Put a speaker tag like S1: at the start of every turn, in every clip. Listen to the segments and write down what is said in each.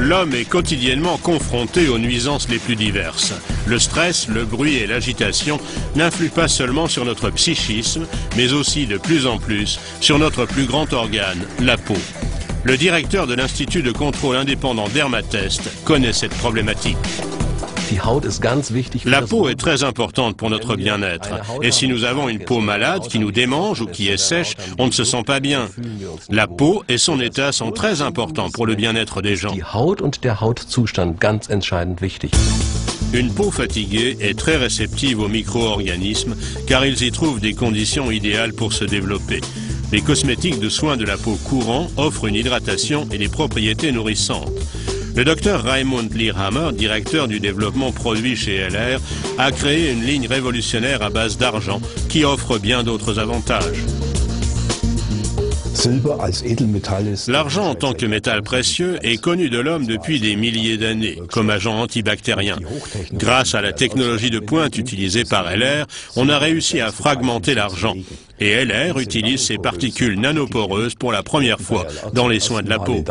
S1: L'homme est quotidiennement confronté aux nuisances les plus diverses. Le stress, le bruit et l'agitation n'influent pas seulement sur notre psychisme, mais aussi de plus en plus sur notre plus grand organe, la peau. Le directeur de l'Institut de contrôle indépendant Dermatest connaît cette problématique. La peau est très importante pour notre bien-être. Et si nous avons une peau malade qui nous démange ou qui est sèche, on ne se sent pas bien. La peau et son état sont très importants pour le bien-être des gens. Une peau fatiguée est très réceptive aux micro-organismes car ils y trouvent des conditions idéales pour se développer. Les cosmétiques de soins de la peau courants offrent une hydratation et des propriétés nourrissantes. Le docteur Raimund Lehrhammer, directeur du développement produit chez LR, a créé une ligne révolutionnaire à base d'argent qui offre bien d'autres avantages. L'argent en tant que métal précieux est connu de l'homme depuis des milliers d'années, comme agent antibactérien. Grâce à la technologie de pointe utilisée par LR, on a réussi à fragmenter l'argent. Et LR utilise ces particules nanoporeuses pour la première fois dans les soins de la peau.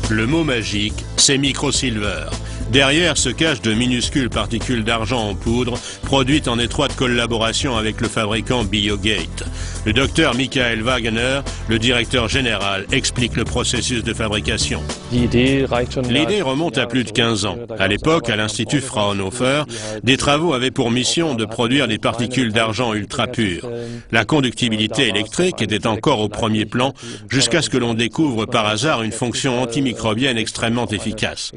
S1: Le mot magique, c'est microsilver. Derrière se cachent de minuscules particules d'argent en poudre, produites en étroite collaboration avec le fabricant Biogate. Le docteur Michael Wagner, le directeur général, explique le processus de fabrication. L'idée remonte à plus de 15 ans. À l'époque, à l'Institut Fraunhofer, des travaux avaient pour mission de produire des particules d'argent ultra pures. La conductibilité électrique était encore au premier plan, jusqu'à ce que l'on découvre par hasard une fonction antimicrobienne extrêmement efficace.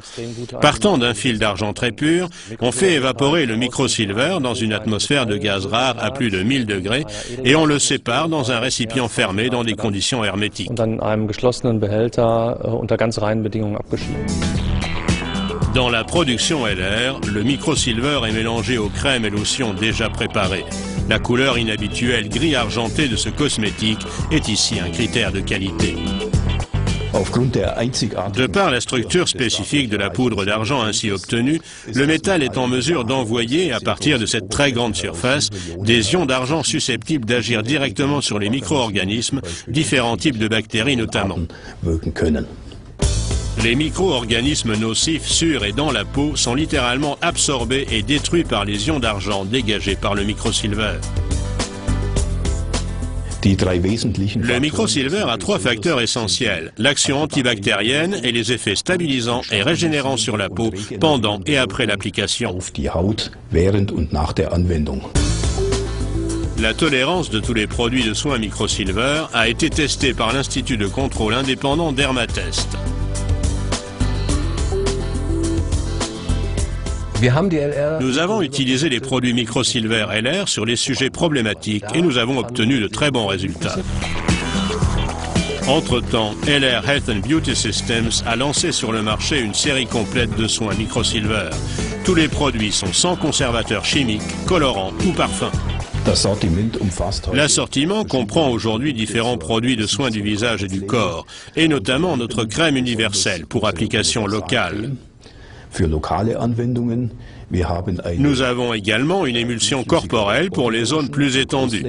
S1: Partant d'un fil d'argent très pur, on fait évaporer le microsilver dans une atmosphère de gaz rare à plus de 1000 degrés et on le sépare dans un récipient fermé dans des conditions hermétiques. Dans la production LR, le microsilver est mélangé aux crèmes et lotions déjà préparées. La couleur inhabituelle gris argenté de ce cosmétique est ici un critère de qualité. De par la structure spécifique de la poudre d'argent ainsi obtenue, le métal est en mesure d'envoyer, à partir de cette très grande surface, des ions d'argent susceptibles d'agir directement sur les micro-organismes, différents types de bactéries notamment. Les micro-organismes nocifs sur et dans la peau sont littéralement absorbés et détruits par les ions d'argent dégagés par le microsilver. Le microsilver a 3 facteurs essentiels, l'action antibactérienne et les effets stabilisants et régénérants sur la peau pendant et après l'application. La tolérance de tous les produits de soins microsilver a été testée par l'Institut de contrôle indépendant Dermatest. Nous avons utilisé les produits microsilver LR sur les sujets problématiques et nous avons obtenu de très bons résultats. Entre-temps, LR Health and Beauty Systems a lancé sur le marché une série complète de soins microsilver. Tous les produits sont sans conservateurs chimiques, colorants ou parfums. L'assortiment comprend aujourd'hui différents produits de soins du visage et du corps, et notamment notre crème universelle pour application locale. Nous avons également une émulsion corporelle pour les zones plus étendues.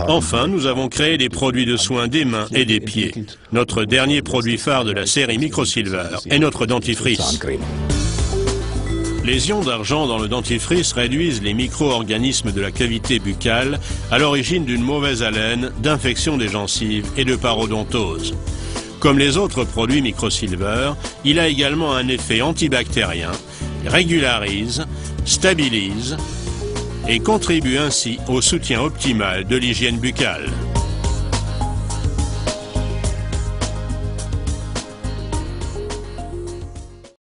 S1: Enfin, nous avons créé des produits de soins des mains et des pieds. Notre dernier produit phare de la série Microsilver est notre dentifrice. Les ions d'argent dans le dentifrice réduisent les micro-organismes de la cavité buccale à l'origine d'une mauvaise haleine, d'infection des gencives et de parodontose. Comme les autres produits microsilver, il a également un effet antibactérien, régularise, stabilise et contribue ainsi au soutien optimal de l'hygiène buccale.